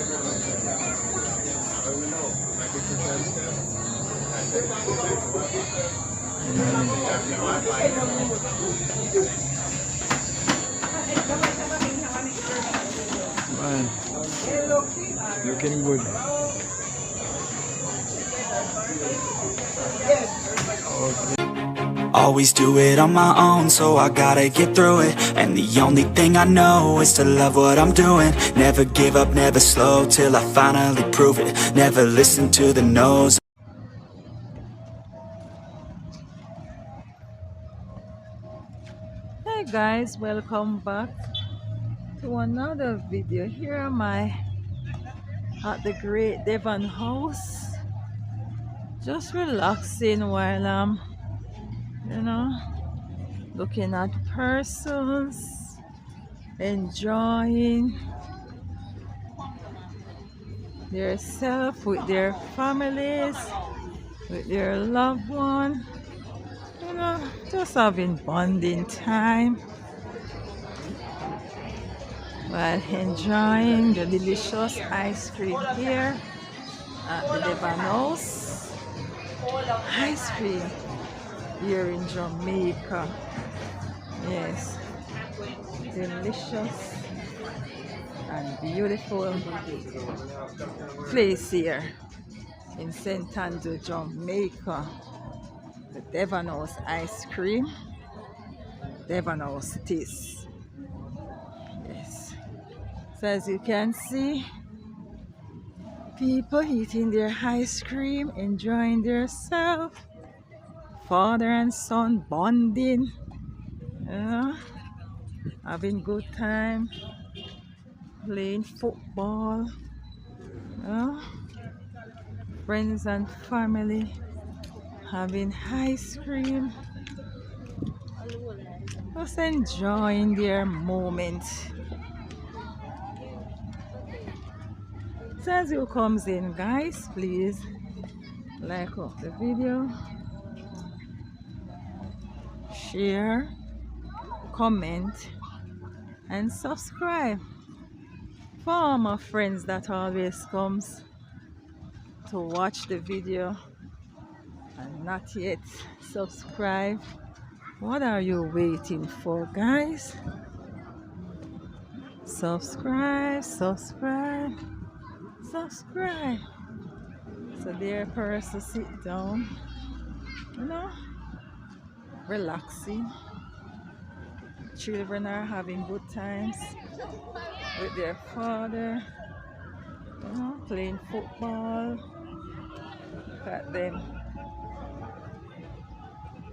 Man, looking good. Okay. Always do it on my own, so I gotta get through it. And the only thing I know is to love what I'm doing. Never give up, never slow, till I finally prove it. Never listen to the no's. Hey guys, welcome back to another video. Here am I at the Great Devon house, just relaxing while I'm, looking at persons, enjoying their self with their families, with their loved one, just having bonding time while enjoying the delicious ice cream here at the Devon house. Ice cream here in Jamaica. Yes, delicious and beautiful place here in St. Andrew, Jamaica. The Devon House ice cream, Devon House taste. Yes, so as you can see, people eating their ice cream, enjoying themselves, father and son bonding, having good time, playing football, friends and family having ice cream, just enjoying their moment. So as you comes in, guys, please like up the video, share, comment and subscribe. For all my friends that always comes to watch the video and not yet subscribe, what are you waiting for, guys? Subscribe, subscribe, subscribe. So there person sit down, relaxing. Children are having good times with their father, playing football. Look at them.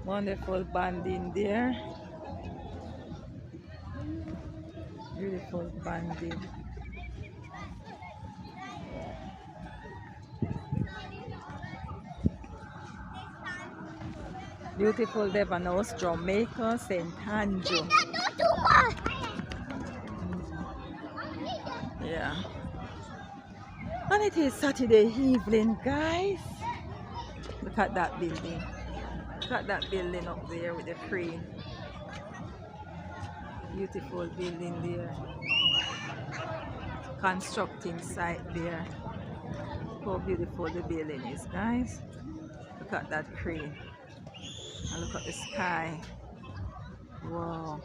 Wonderful bonding there. Beautiful bonding. Beautiful Devon House, Jamaica, St. Andrew. Yeah. And it is Saturday evening, guys. Look at that building. Look at that building up there with the crane. Beautiful building there. Constructing site there. How beautiful the building is, guys. Look at that crane. And look at the sky. Wow.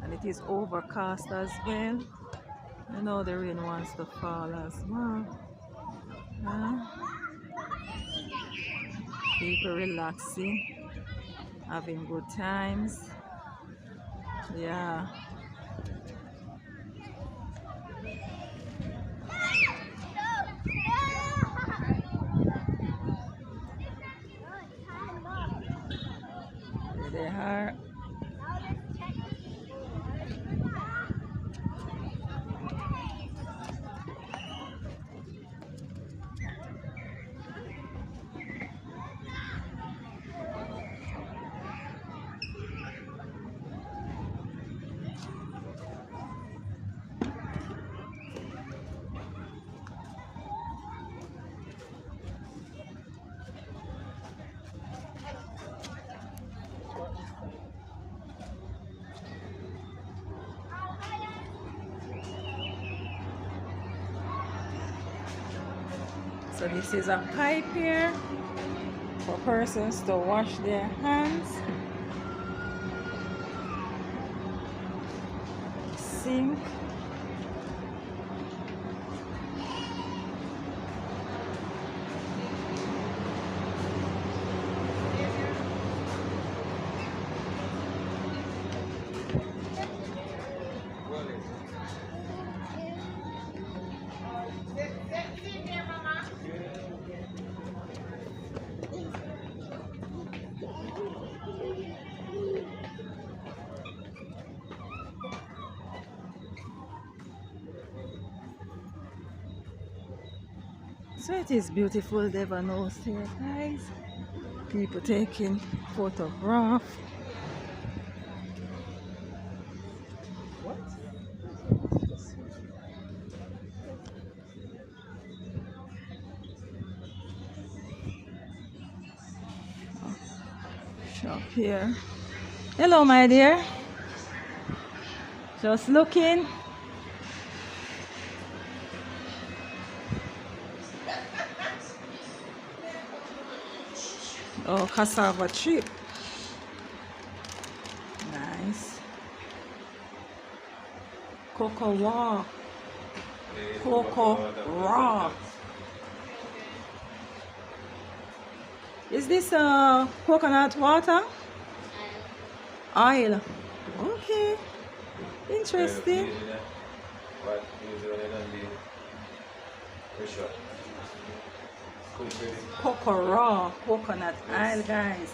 And it is overcast as well. The rain wants to fall as well. People relaxing, having good times. Yeah. There they are. So this is a pipe here for persons to wash their hands. Sink. So it is beautiful Devon House here, guys. People taking photographs. Shop here. Hello, my dear. Just looking. Oh, cassava chip. Nice. Cocoa raw. Cocoa raw. Is this coconut water? Oil. Okay. Interesting. Cocoa raw, coconut oil, guys.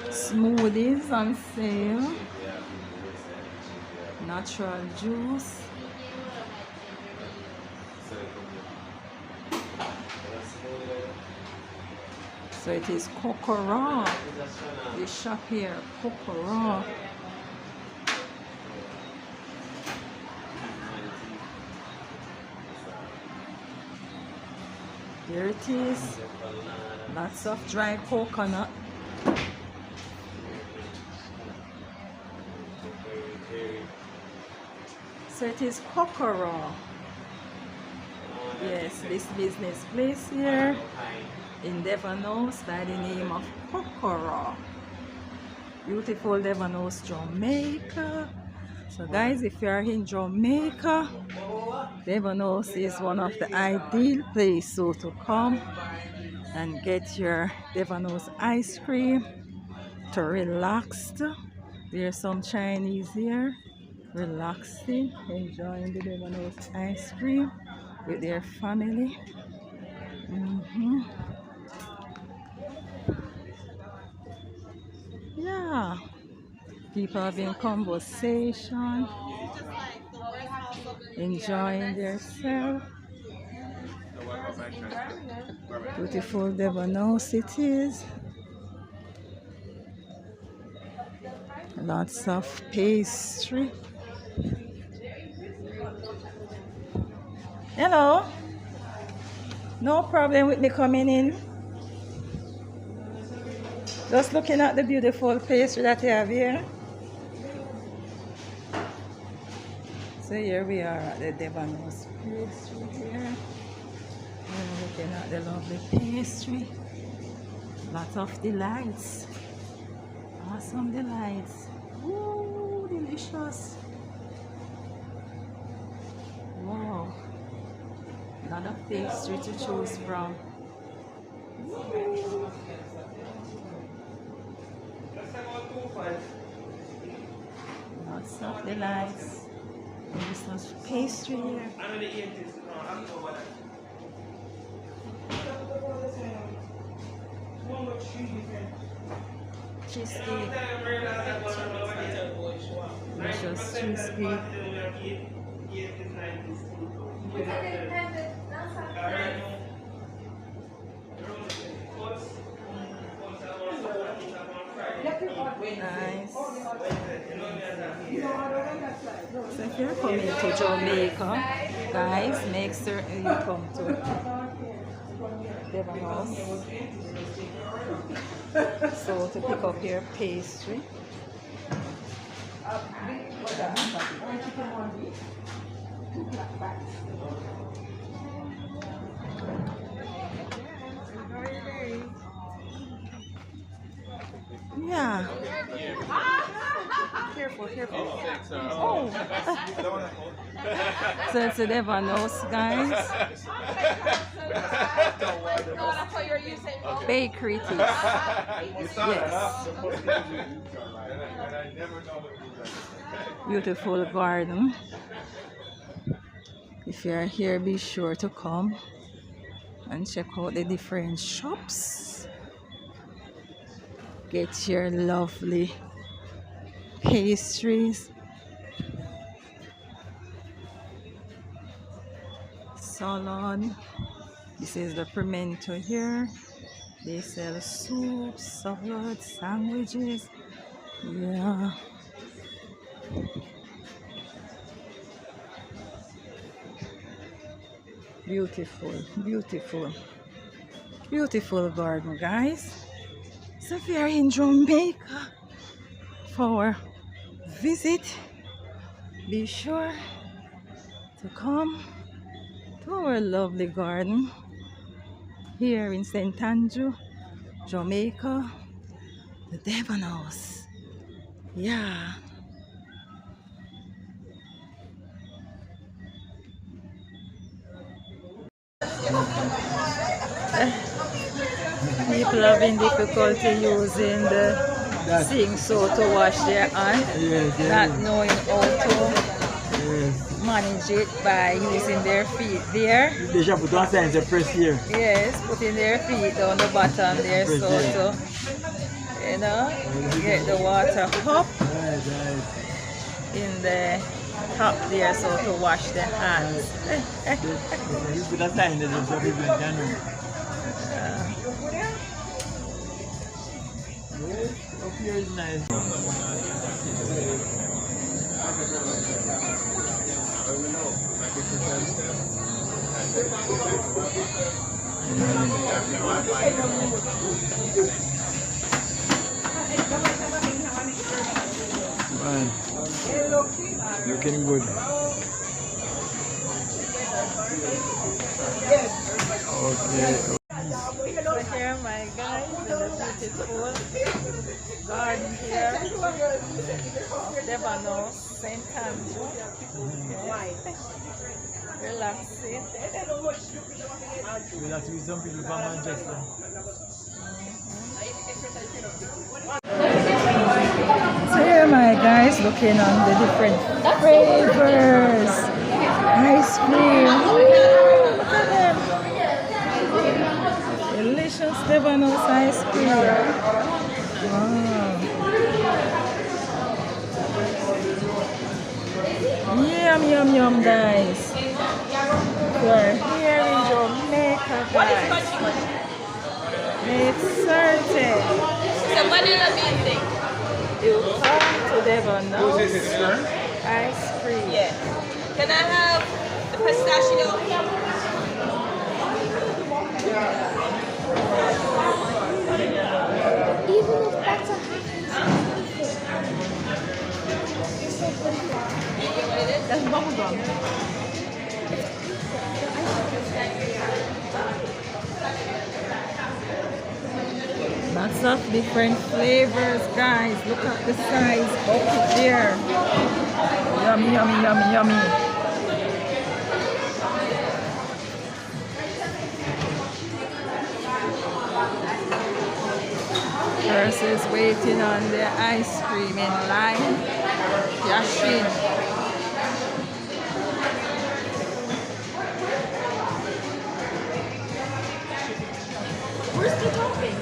Smoothies on sale. Natural juice. So it is cocoa raw. This shop here, cocoa raw. There it is. Lots of dry coconut. So it is cocoa raw. Yes, this business place here in Devon House by the name of Cocoa Raw. Beautiful Devon House, Jamaica. So guys, if you are in Jamaica, Devon House is one of the ideal places so to come and get your Devon House ice cream to relax. There's some Chinese here relaxing, enjoying the Devon House ice cream with their family. Yeah, people having conversation, enjoying themselves. Beautiful Devon House it is. Lots of pastry. Hello. No problem with me coming in. Just looking at the beautiful pastry that you have here. So here we are at the Devon House pastry here. We're looking at the lovely pastry. Lots of delights. Awesome delights. Ooh, delicious. Wow. Lot of pastry to choose from. Lots of delights. There's lots of pastry here. Cheesecake. Delicious cheesecake. Nice. So if you're coming to Jamaica, guys, make certain you come to Devon House. So to pick up your pastry. Yeah. Careful, careful. Oh. So it's a Devon house, guys. Bakery tea. Yes. Beautiful garden. If you are here, be sure to come and check out the different shops. Get your lovely pastries, salad. This is the pimento here. They sell soup, salad, sandwiches. Yeah. Beautiful, beautiful, beautiful garden, guys. So if you're in Jamaica for our visit, be sure to come to our lovely garden here in St. Andrew, Jamaica, the Devon House. Yeah. People having difficulty using the sink so to wash their hands, not knowing how to manage it by using their feet there. They should put on signs to press here. Yes, putting their feet down the bottom there so to, you know, get the water up in the top there so to wash the hands. You put a sign there so people can know. Up here is nice. Man, looking good. Okay. So here, my guys, in the beautiful garden here of Devon, St. Andrew. Relaxing. Relax with some people from Manchester. So here, my guys, looking on the different flavors. Ice cream. Look at them. Delicious Devon ice cream. Wow. Yum, yum, yum, guys. We're here in Jamaica, guys. Make certain So vanilla bean thing. you come to Devon now. Ice cream. Yeah. Can I have the pistachio? Even if that's a That's bubblegum. Lots of different flavors, guys. Look at the size up there. Yummy, yummy, yummy, yummy. Versus waiting on the ice cream in line. Yashin. Where's the topping?